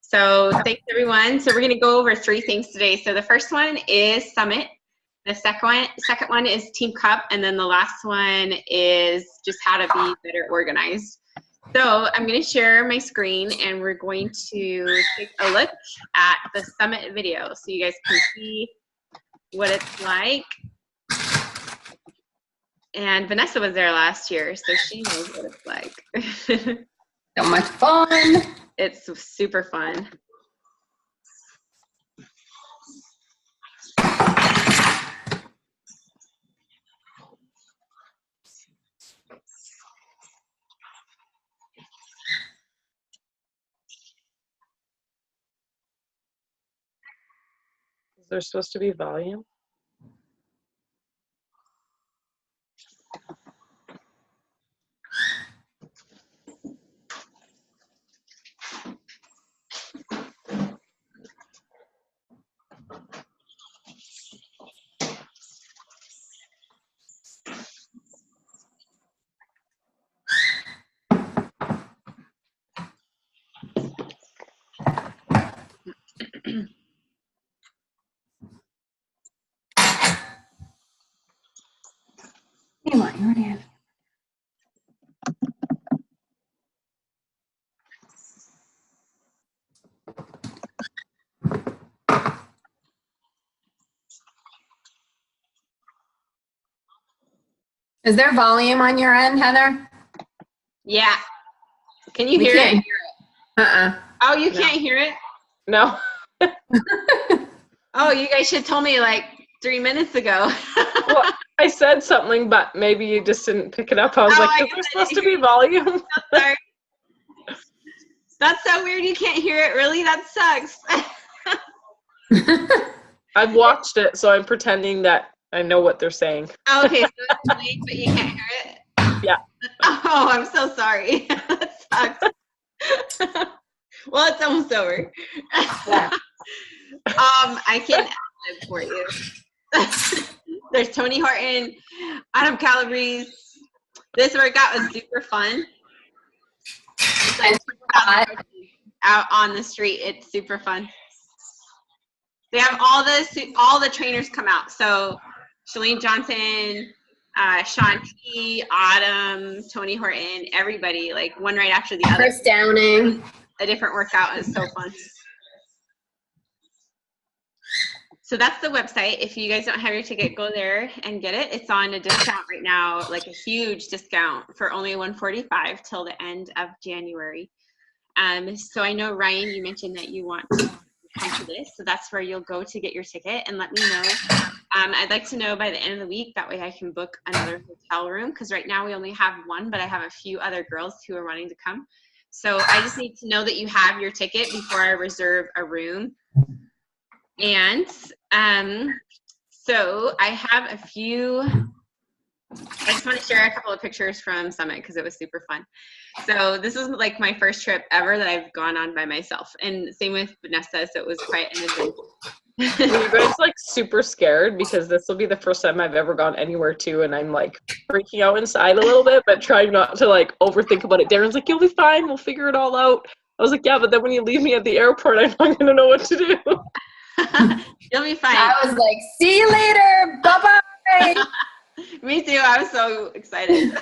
So thanks everyone. So we're going to go over 3 things today. So the first one is Summit. The second one is Team Cup, and then the last one is just how to be better organized. So I'm going to share my screen, and we're going to take a look at the Summit video so you guys can see what it's like. And Vanessa was there last year, so she knows what it's like. So much fun. It's super fun. Is there supposed to be volume? Come on, you already have. Is there volume on your end, Heather? Yeah. Can you hear it? Hear it. Oh, you can't hear it? No. Oh, you guys should have told me like 3 minutes ago. Well, I said something, but maybe you just didn't pick it up. I was like, is there supposed to be volume? Sorry. That's so weird you can't hear it. Really? That sucks. I've watched it, so I'm pretending that I know what they're saying. Oh, okay, so it's late, but you can't hear it? Yeah. Oh, I'm so sorry. That sucks. Well, it's almost over. Yeah. I can add for you. There's Tony Horton, Adam Calabrese. This workout was super fun. It's like out on the street. It's super fun. They have all the trainers come out. So Shalene Johnson, Sean T, Autumn, Tony Horton, everybody, like one right after the other. Chris Downing. A different workout is so fun. So that's the website. If you guys don't have your ticket, go there and get it. It's on a discount right now, like a huge discount for only $145 till the end of January. So I know, Ryan, you mentioned that you want to come to this. So that's where you'll go to get your ticket, and let me know. I'd like to know by the end of the week. That way I can book another hotel room, because right now we only have one, but I have a few other girls who are wanting to come. So I just need to know that you have your ticket before I reserve a room. And so I have a few, I just want to share a couple of pictures from Summit because it was super fun. So this is like my first trip ever that I've gone on by myself, and same with Vanessa, so it was quite an adventure. Were you guys like super scared? Because this will be the first time I've ever gone anywhere too, and I'm like freaking out inside a little bit, but trying not to like overthink about it. Darren's like, you'll be fine, we'll figure it all out. I was like, yeah, but then when you leave me at the airport, I'm not gonna know what to do. You'll be fine. I was like, see you later, bye-bye. Me too, I was so excited.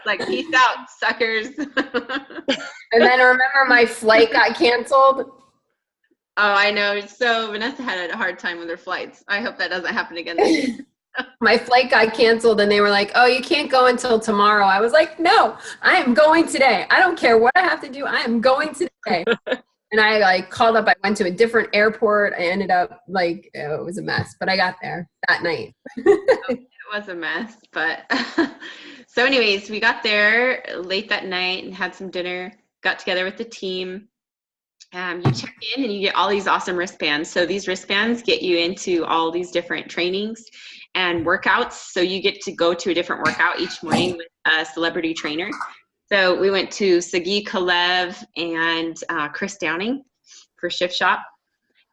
Like, peace out, suckers. And then remember my flight got canceled. Oh, I know. So Vanessa had a hard time with her flights. I hope that doesn't happen again. My flight got canceled, and they were like, oh, you can't go until tomorrow. I was like, no, I am going today. I don't care what I have to do. I am going today. And I like called up. I went to a different airport. I ended up like, it was a mess, but I got there that night. It was a mess, but so anyways, we got there late that night and had some dinner, got together with the team. You check in and you get all these awesome wristbands. So these wristbands get you into all these different trainings and workouts. So you get to go to a different workout each morning with a celebrity trainer. So we went to Sagi Colledge and Chris Downing for Shift Shop.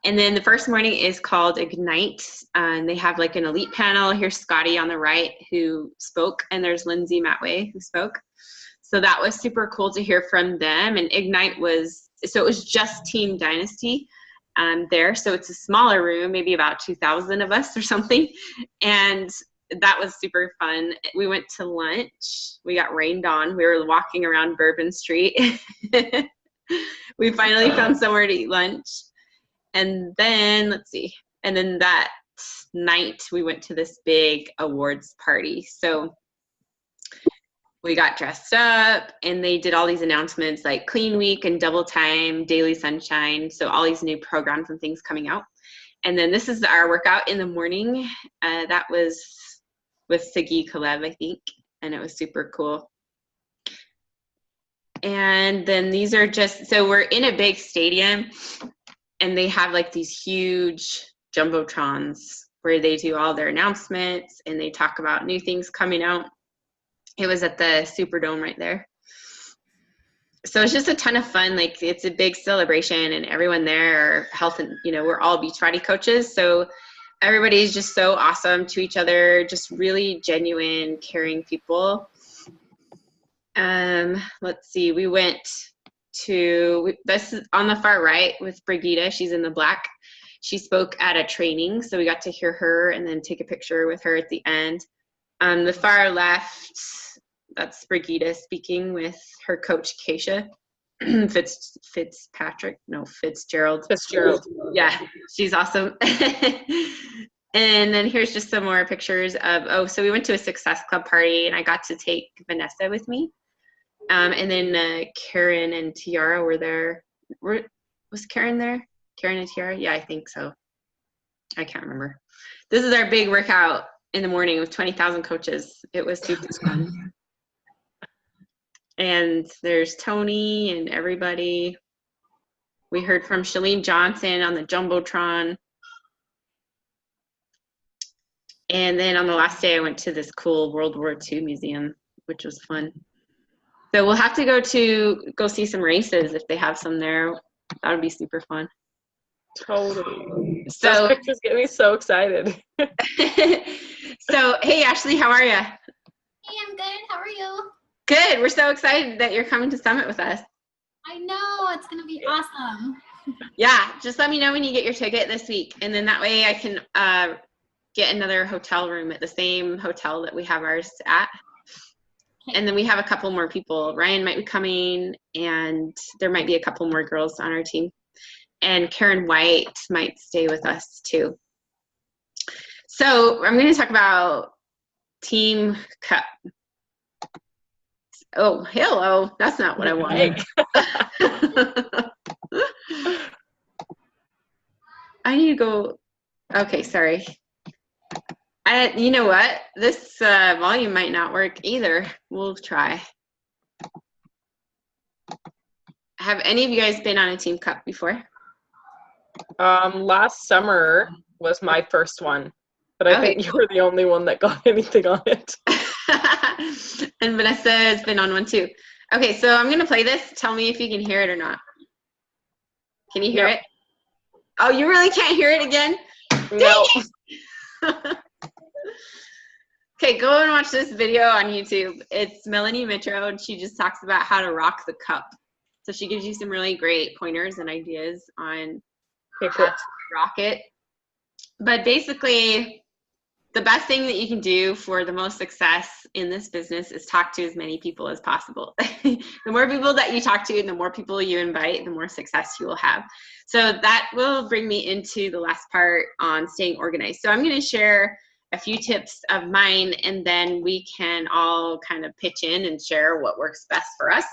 And then the first morning is called Ignite. And they have like an elite panel. Here's Scotty on the right who spoke, and there's Lindsay Matway who spoke. So that was super cool to hear from them. And Ignite was so it was just Team Dynasty there. So it's a smaller room, maybe about 2,000 of us or something. And that was super fun. We went to lunch. We got rained on. We were walking around Bourbon Street. We finally found somewhere to eat lunch. And then, let's see. And then that night, we went to this big awards party. So we got dressed up, and they did all these announcemements like Clean Week and Double Time, Daily Sunshine. So all these new programs and things coming out. And then this is our workout in the morning. That was with Colledge, I think, and it was super cool. And then these are just, so we're in a big stadium, and they have like these huge jumbotrons where they do all their announcements and they talk about new things coming out. It was at the Superdome right there. So it's just a ton of fun. Like, it's a big celebration, and everyone there are health and, we're all Beachbody coaches. So everybody's just so awesome to each other, just really genuine, caring people. Let's see, we went to, this is on the far right with Brigitte. She's in the black. She spoke at a training, so we got to hear her and then take a picture with her at the end. The far left, that's Brigitte speaking with her coach, Keisha Fitzgerald. Yeah, she's awesome. And then here's just some more pictures of, so we went to a Success Club party, and I got to take Vanessa with me. And then Karen and Tiara were there. Was Karen there? Karen and Tiara? Yeah, I think so. I can't remember. This is our big workout in the morning with 20,000 coaches. It was super fun. And there's Tony and everybody. We heard from Shalene Johnson on the Jumbotron. And then on the last day, I went to this cool World War II museum, which was fun. So we'll have to go see some races if they have some there. That would be super fun. Totally. So those pictures get me so excited. So, hey, Ashley, how are you? Hey, I'm good. How are you? Good. We're so excited that you're coming to Summit with us. I know. It's going to be awesome. Yeah, just let me know when you get your ticket this week, and then that way I can get another hotel room at the same hotel that we have ours at. And then we have a couple more people. Ryan might be coming, and there might be a couple more girls on our team. And Karen White might stay with us too. So I'm going to talk about Team Cup. Oh, hello. That's not what I wanted. I need to go. Okay, sorry. You know what? This volume might not work either. We'll try. Have any of you guys been on a Team Cup before? Last summer was my first one, but I think you were the only one that got anything on it. And Vanessa has been on one too. Okay, so I'm going to play this. Tell me if you can hear it or not. Can you hear it? Oh, you really can't hear it again? No. Okay, go and watch this video on YouTube. It's Melanie Mitro, and she just talks about how to rock the cup. So she gives you some really great pointers and ideas on how to rock it. But basically, the best thing that you can do for the most success in this business is talk to as many people as possible. The more people that you talk to and the more people you invite, the more success you will have. So that will bring me into the last part on staying organized. So I'm going to share a few tips of mine, and then we can all kind of pitch in and share what works best for us.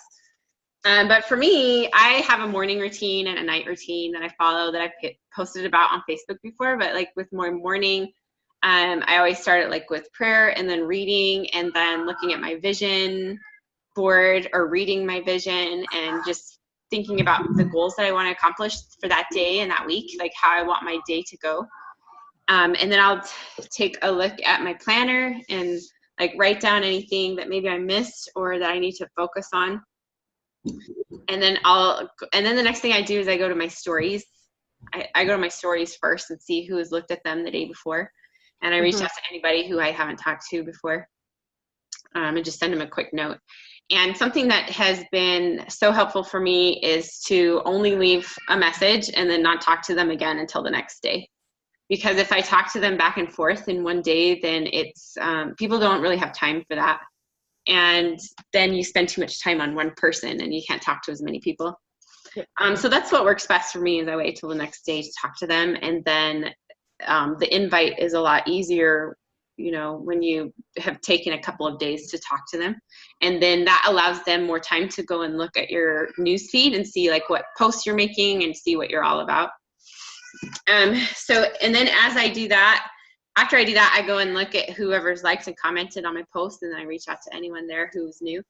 But for me, I have a morning routine and a night routine that I follow that I've posted about on Facebook before, but like with more morning, I always start it like with prayer and then reading and then looking at my vision board or reading my vision and just thinking about the goals that I want to accomplish for that day and that week, like how I want my day to go. And then I'll take a look at my planner and like write down anything that maybe I missed or that I need to focus on. And then the next thing I do is I go to my stories. I go to my stories first and see who has looked at them the day before. And I reach out to anybody who I haven't talked to before and just send them a quick note. And something that has been so helpful for me is to only leave a message and then not talk to them again until the next day. Because if I talk to them back and forth in one day, then it's people don't really have time for that. And then you spend too much time on one person and you can't talk to as many people. So that's what works best for me, is I wait till the next day to talk to them. And then the invite is a lot easier, you know, when you have taken a couple of days to talk to them. And then that allows them more time to go and look at your news feed and see like what posts you're making and see what you're all about. So, and then as I do that, after I do that, I go and look at whoever's liked and commented on my post, and then I reach out to anyone there who's new.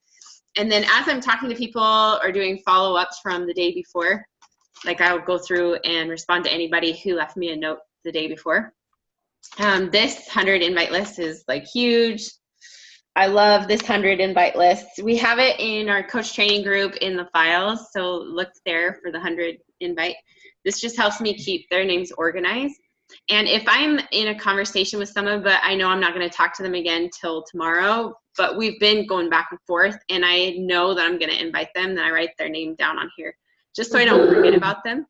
And then as I'm talking to people or doing follow-ups from the day before, like I'll go through and respond to anybody who left me a note the day before. This 100 invite list is like huge. I love this 100 invite list. We have it in our coach training group in the files, so look there for the 100 invite. This just helps me keep their names organized. And if I'm in a conversation with someone, but I know I'm not going to talk to them again till tomorrow, but we've been going back and forth, and I know that I'm going to invite them, then I write their name down on here, just so I don't forget about them.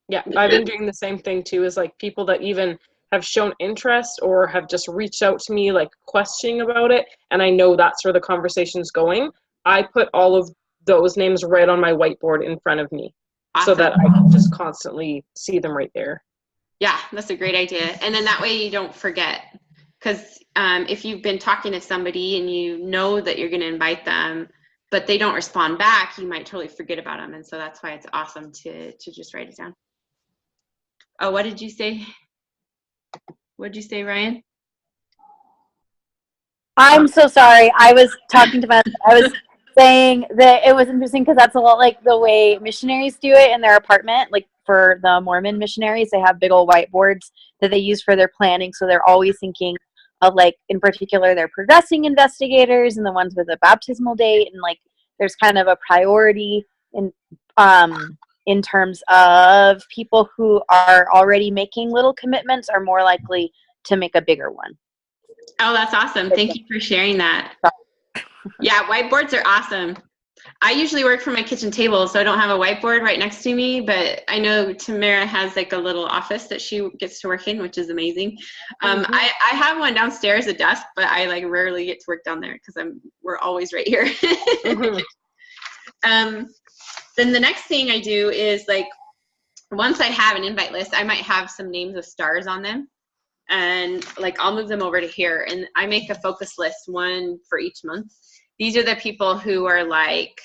Yeah, I've been doing the same thing too, is like people that even have shown interest or have just reached out to me like questioning about it, and I know that's where the conversation's going. I put all of those names right on my whiteboard in front of me. Awesome. So that I can just constantly see them right there. Yeah, that's a great idea. And then that way you don't forget. Because if you've been talking to somebody and you know that you're going to invite them, but they don't respond back, you might totally forget about them. And so that's why it's awesome to just write it down. Oh, what did you say? What did you say, Ryan? I'm so sorry. I was talking to I was saying that it was interesting because that's a lot like the way missionaries do it in their apartment. Like for the Mormon missionaries, they have big old whiteboards that they use for their planning. So they're always thinking of, like, in particular, their progressing investigators and the ones with a baptismal date. And like there's kind of a priority in terms of people who are already making little commitments are more likely to make a bigger one. Oh, that's awesome. Thank you for sharing that. Yeah, whiteboards are awesome. I usually work from my kitchen table, so I don't have a whiteboard right next to me, but I know Tamara has like a little office that she gets to work in, which is amazing. I have one downstairs, a desk, but I like rarely get to work down there because we're always right here. Then the next thing I do is, like, once I have an invite list, I might have some names of stars on them. And like I'll move them over to here, and I make a focus list, one for each month. These are the people who are like,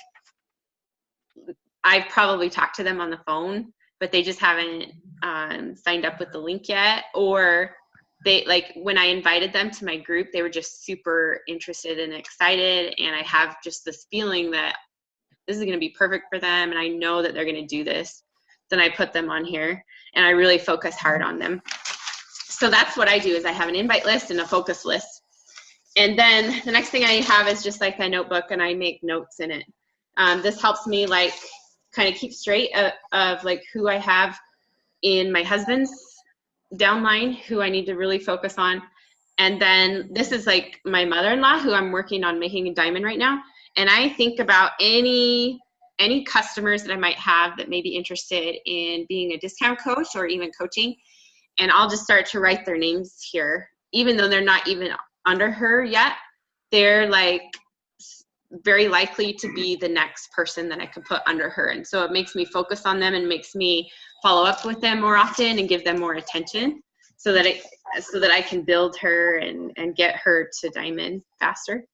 I've probably talked to them on the phone, but they just haven't signed up with the link yet, or they, like, when I invited them to my group, they were just super interested and excited, and I have just this feeling that this is going to be perfect for them, and I know that they're going to do this. Then I put them on here, and I really focus hard on them. So that's what I do, is I have an invite list and a focus list. And then the next thing I have is just like a notebook, and I make notes in it. This helps me like kind of keep straight of like who I have in my husband's downline, who I need to really focus on. And then this is like my mother-in-law, who I'm working on making a diamond right now. And I think about any customers that I might have that may be interested in being a discount coach or even coaching. And I'll just start to write their names here, even though they're not even under her yet. They're like very likely to be the next person that I could put under her. And so it makes me focus on them and makes me follow up with them more often and give them more attention so that I can build her and get her to diamond faster.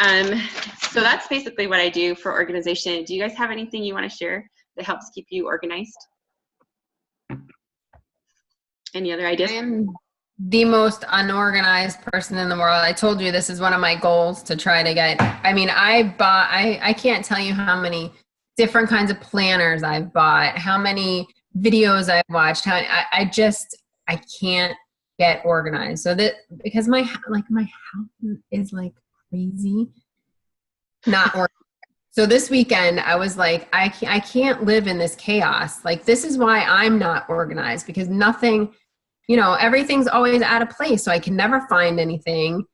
So that's basically what I do for organization. Do you guys have anything you want to share that helps keep you organized? Any other ideas? I am the most unorganized person in the world. I told you this is one of my goals to try to get. I mean, I can't tell you how many different kinds of planners I've bought, how many videos I've watched. I can't get organized. So that, because my house is like crazy, not organized. So this weekend I was like, I can't live in this chaos. Like, this is why I'm not organized, because nothing, everything's always out of place. So I can never find anything.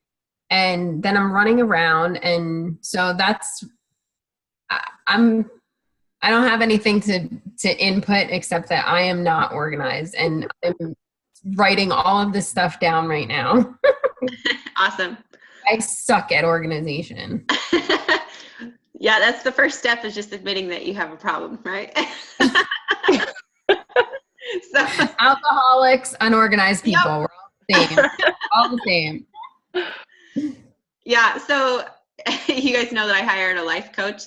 and then I'm running around. And so I don't have anything to input except that I am not organized, and I'm writing all of this stuff down right now. Awesome. I suck at organization. Yeah, that's the first step, is just admitting that you have a problem, right? So, Alcoholics, unorganized people, yep. we're all the same. Yeah, so you guys know that I hired a life coach,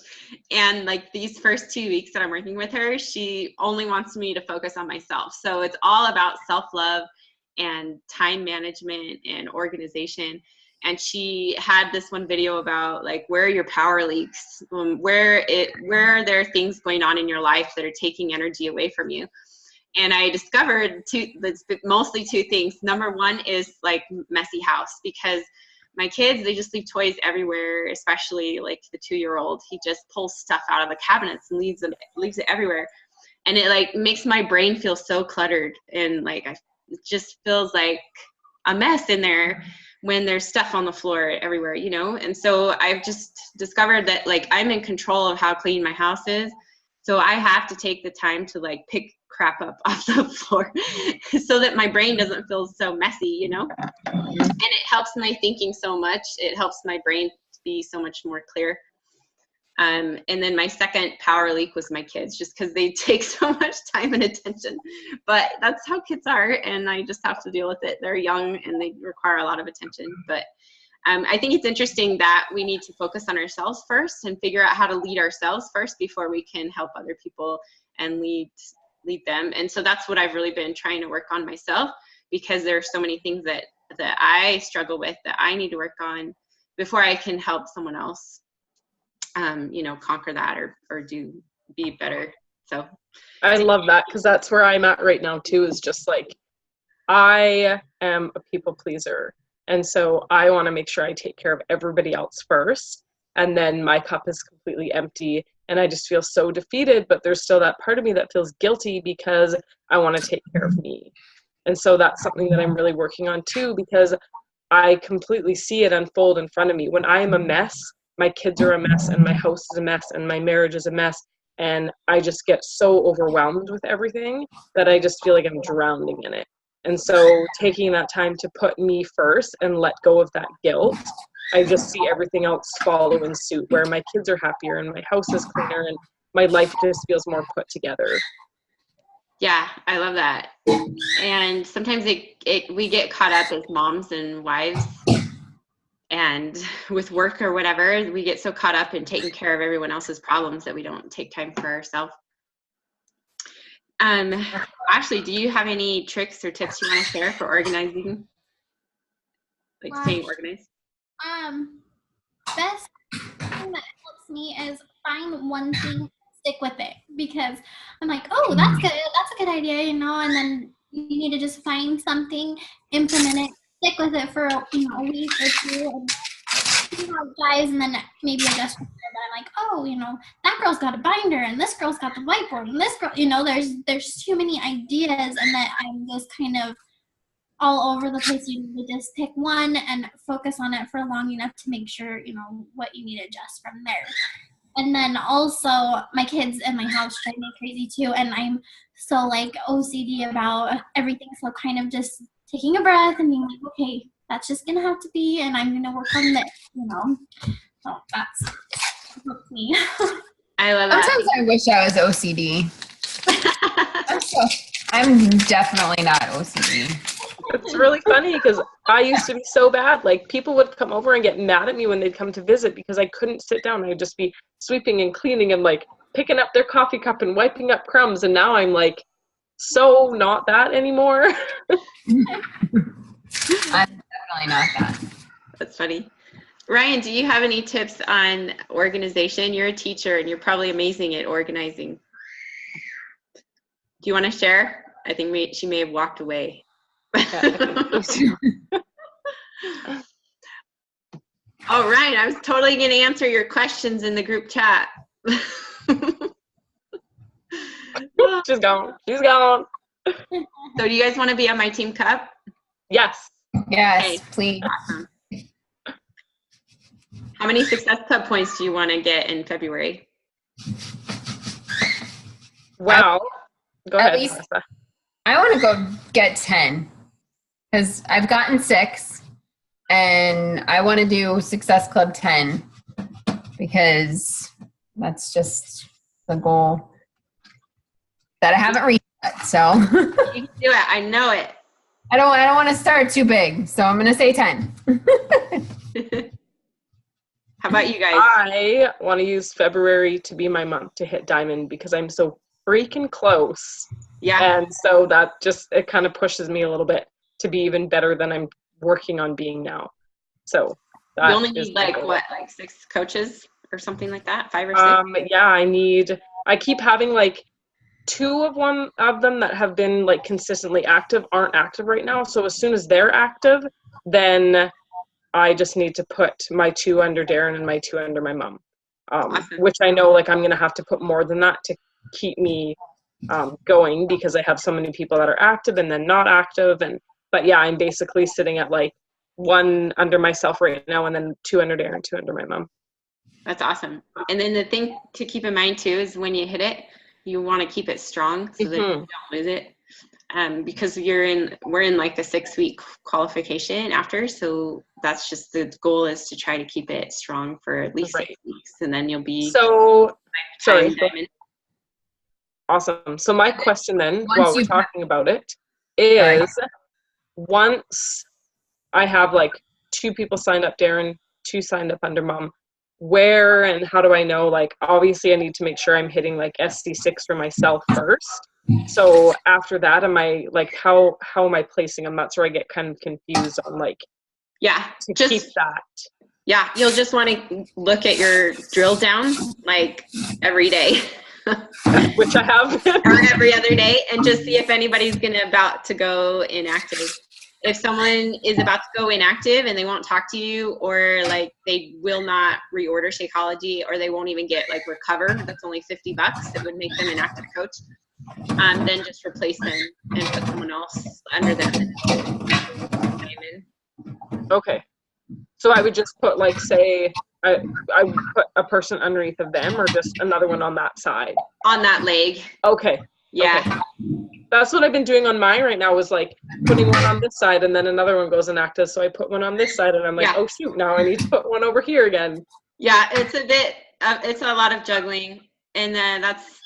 and like these first 2 weeks that I'm working with her, she only wants me to focus on myself. So it's all about self-love and time management and organization. And she had this one video about like, where are your power leaks? Where are there things going on in your life that are taking energy away from you? And I discovered mostly two things. Number one is like messy house, because my kids, they just leave toys everywhere, especially like the 2-year-old. He just pulls stuff out of the cabinets and leaves it everywhere. And it like makes my brain feel so cluttered, and like it just feels like a mess in there when there's stuff on the floor everywhere, you know? And so I've just discovered that like I'm in control of how clean my house is. So I have to take the time to like pick crap up off the floor so that my brain doesn't feel so messy, you know? And it helps my thinking so much. It helps my brain be so much more clear. And then my second power leak was my kids, just because they take so much time and attention. But that's how kids are, and I just have to deal with it. They're young and they require a lot of attention. But I think it's interesting that we need to focus on ourselves first and figure out how to lead ourselves first before we can help other people and lead them. And so that's what I've really been trying to work on myself, because there are so many things that I struggle with that I need to work on before I can help someone else, you know, conquer that or be better. So I love that, because that's where I'm at right now too, is just like, I am a people pleaser. And so I want to make sure I take care of everybody else first. And then my cup is completely empty. And I just feel so defeated, but there's still that part of me that feels guilty because I want to take care of me. And so that's something that I'm really working on too, because I completely see it unfold in front of me. When I am a mess, my kids are a mess, and my house is a mess, and my marriage is a mess. And I just get so overwhelmed with everything that I just feel like I'm drowning in it. And so taking that time to put me first and let go of that guilt, I just see everything else follow in suit, where my kids are happier and my house is cleaner and my life just feels more put together. yeah, I love that. And sometimes we get caught up as moms and wives, and with work or whatever, we get so caught up in taking care of everyone else's problems that we don't take time for ourselves. Ashley, do you have any tricks or tips you want to share for organizing? Like staying organized? Best thing that helps me is find one thing, stick with it, because I'm like, oh, that's good. That's a good idea, you know, and then you need to just find something, implement it, stick with it for a week or two, and see how it dies, and then maybe adjust from there. But I'm like, oh, you know, that girl's got a binder, and this girl's got the whiteboard, and this girl, you know, there's too many ideas, and that I'm just kind of all over the place. You need to just pick one and focus on it for long enough to make sure, you know, what you need to adjust from there. And then also my kids in my house drive me crazy too, and I'm so like OCD about everything, so kind of just taking a breath and being like, okay, that's just gonna have to be, and I'm gonna work on this, you know. So that's me. I love that. Sometimes I wish I was OCD. I'm definitely not OCD. It's really funny, because I used to be so bad. Like, people would come over and get mad at me when they'd come to visit because I couldn't sit down. I'd just be sweeping and cleaning and like picking up their coffee cup and wiping up crumbs. And now I'm like so not that anymore. I'm definitely not that. That's funny. Ryan, do you have any tips on organization? You're a teacher and you're probably amazing at organizing. Do you want to share? I think she may have walked away. All right, I was totally going to answer your questions in the group chat. She's gone. She's gone. So do you guys want to be on my team cup? Yes. Yes, Okay. please. Awesome. How many Success Club points do you want to get in February? Wow. Go At ahead, least- Melissa. I want to go get 10 because I've gotten 6 and I want to do Success Club 10 because that's just the goal that I haven't reached yet. So You can do it. I know it. I don't want to start too big. So I'm going to say 10. How about you guys? I want to use February to be my month to hit diamond because I'm so freaking close. Yeah. And so that just, it kind of pushes me a little bit to be even better than I'm working on being now. So that You only is need my like goal. what, like 6 coaches or something like that? 5 or 6? Yeah, I keep having like 2 of them that have been like consistently active aren't active right now. So as soon as they're active, then I just need to put my 2 under Darren and my 2 under my mom. Awesome. Which I know like I'm going to have to put more than that to keep me going because I have so many people that are active and then not active. But yeah, I'm basically sitting at like 1 under myself right now and then 2 under Darren, 2 under my mom. That's awesome. And then the thing to keep in mind too is when you hit it, you want to keep it strong so that you don't lose it. Because we're in like the 6-week qualification after, so that's just the goal is to try to keep it strong for at least 6 weeks, and then you'll be sorry. diamond. Awesome. So my question then, Once while we're you- talking about it, is once I have like 2 people signed up, Darren, 2 signed up under mom, where and how do I know? Like, obviously I need to make sure I'm hitting like SD6 for myself first. So after that, am I like, how am I placing them? That's where I get kind of confused on like, to keep that. Yeah, you'll just want to look at your drill down like every day. Which I have. Or every other day, and just see if anybody's about to go inactive. If someone is about to go inactive and they won't talk to you, or like they will not reorder Shakeology, or they won't even get like recover, that's only $50 that would make them an active coach, then just replace them and put someone else under them. Okay. So I would just put like, say, I would put a person underneath of them or just another one on that side? On that leg. Okay. Yeah. Okay. That's what I've been doing on mine right now, is like putting one on this side and then another one goes inactive. So I put one on this side and I'm like, oh shoot, now I need to put one over here again. Yeah, it's a bit, it's a lot of juggling. And then that's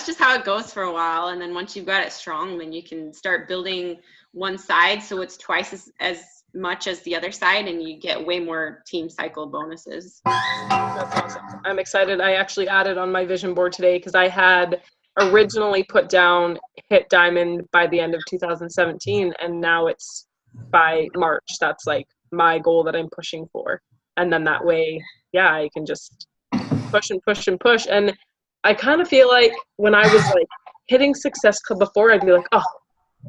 just how it goes for a while. And then once you've got it strong, then you can start building one side so it's twice as much as the other side, and you get way more team cycle bonuses. That's awesome. I'm excited. I actually added on my vision board today because I had originally put down hit diamond by the end of 2017, and now it's by March. That's like my goal that I'm pushing for. And then that way, yeah, I can just push and push and push. And I kind of feel like when I was like hitting Success Club before, I'd be like, oh,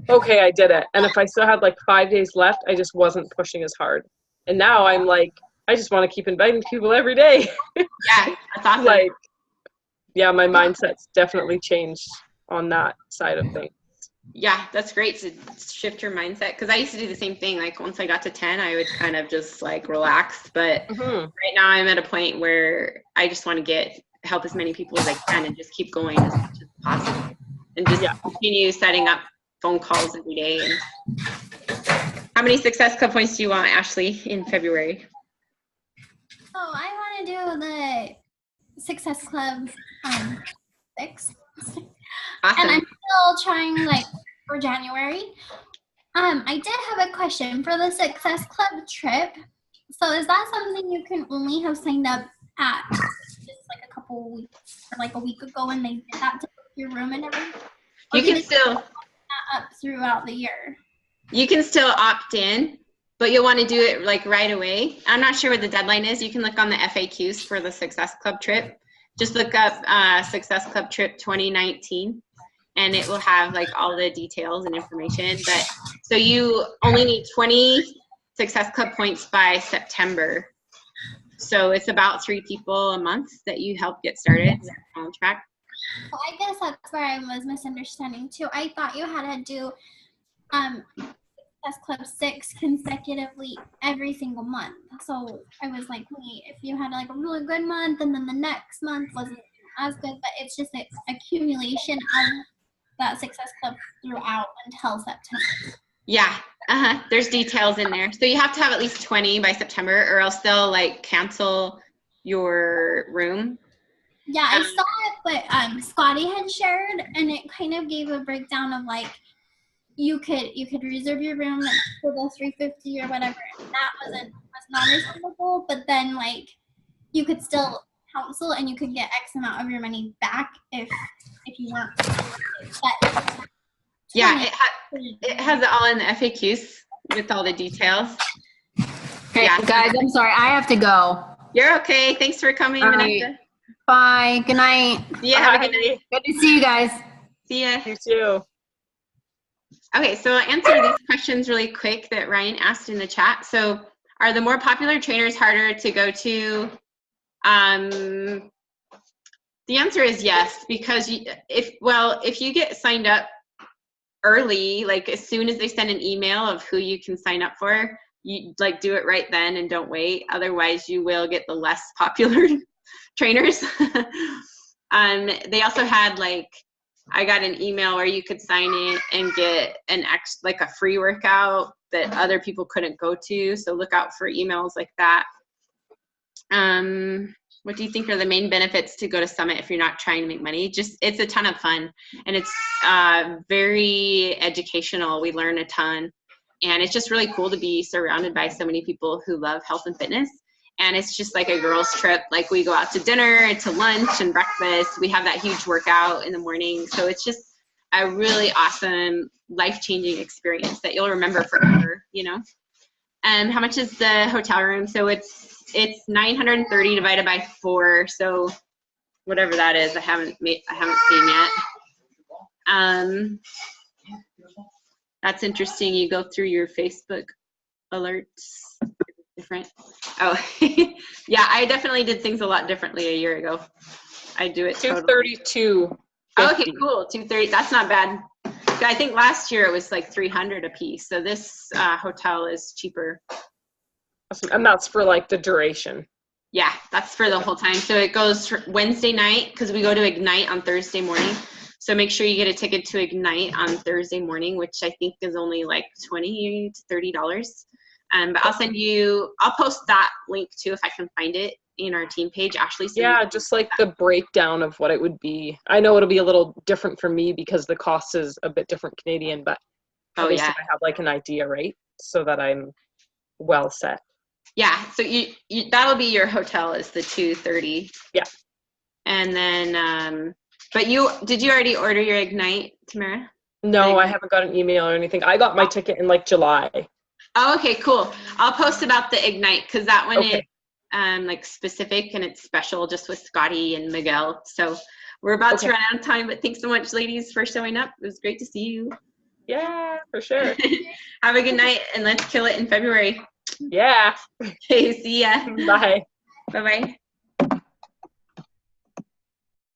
okay, I did it. And if I still had like 5 days left, I just wasn't pushing as hard. And now I'm like, I just want to keep inviting people every day. Yeah, that's awesome. Like, yeah, my mindset's definitely changed on that side of things. Yeah, that's great to shift your mindset, because I used to do the same thing. Like once I got to 10, I would kind of just like relax. But right now I'm at a point where I just want to help as many people as I can and just keep going as much as possible. And just continue setting up phone calls every day. And how many Success Club points do you want, Ashley, in February? Oh, I want to do the Success Club 6. Awesome. And I'm still trying like for January. I did have a question for the Success Club trip. So is that something you can only have signed up at just like a couple weeks or like a week ago when they did that to book your room and everything? Or You can still up throughout the year. You can still opt in, but you'll want to do it like right away. I'm not sure what the deadline is. You can look on the FAQs for the Success Club trip. Just look up Success Club Trip 2019, and it will have like all the details and information. But so you only need 20 Success Club points by September. So it's about 3 people a month that you help get started on track. Well, I guess that's where I was misunderstanding too. I thought you had to do Success Club 6 consecutively every single month. So I was like, wait, if you had like a really good month and then the next month wasn't as good, but it's just an accumulation of that Success Club throughout until September. Yeah. There's details in there. So you have to have at least 20 by September, or else they'll like cancel your room. Yeah, I saw it, but Scotty had shared, and it kind of gave a breakdown of like you could reserve your room for the $350 or whatever, and that was non-refundable. But then like you could still counsel, and you could get X amount of your money back if you weren't. But yeah, it has it all in the FAQs with all the details. Okay, Yeah. guys, I'm sorry. I have to go. You're okay. Thanks for coming, All Vanessa. right. Bye. Good night. Yeah, have a good night. Good to see you guys. See ya. You too. Okay, so I'll answer these questions really quick that Ryan asked in the chat. So are the more popular trainers harder to go to? The answer is yes, because if you get signed up early, like as soon as they send an email of who you can sign up for, you like do it right then and don't wait. Otherwise you will get the less popular trainers. They also had I got an email where you could sign in and get a free workout that other people couldn't go to. So look out for emails like that. What do you think are the main benefits to go to Summit if you're not trying to make money? It's a ton of fun, and it's very educational. We learn a ton, and it's just really cool to be surrounded by so many people who love health and fitness. And it's just like a girls' trip. Like we go out to dinner and to lunch and breakfast. We have that huge workout in the morning. So it's just a really awesome, life-changing experience that you'll remember forever, you know? And how much is the hotel room? So it's $930 divided by 4. So whatever that is, I haven't seen yet. That's interesting. You go through your Facebook alerts. Different. Oh, yeah. I definitely did things a lot differently a year ago. I do it. $232. Okay, cool. 230. That's not bad. I think last year it was like $300 a piece. So this hotel is cheaper. And that's for like the duration. Yeah, that's for the whole time. So it goes Wednesday night because we go to Ignite on Thursday morning. So make sure you get a ticket to Ignite on Thursday morning, which I think is only like $20 to $30. But I'll post that link too if I can find it in our team page. Ashley. Yeah, just like the breakdown of what it would be. I know it'll be a little different for me because the cost is a bit different Canadian, but at least if I have like an idea, right? So that I'm well set. Yeah, so you that'll be your hotel is the $230. Yeah. And then, but did you already order your Ignite, Tamara? No, I haven't got an email or anything. I got my ticket in like July. Oh, okay, cool. I'll post about the Ignite because that one is like specific and it's special just with Scotty and Miguel. So we're about to run out of time, but thanks so much, ladies, for showing up. It was great to see you. Yeah, for sure. Have a good night and let's kill it in February. Yeah. Okay, see ya. Bye. Bye-bye.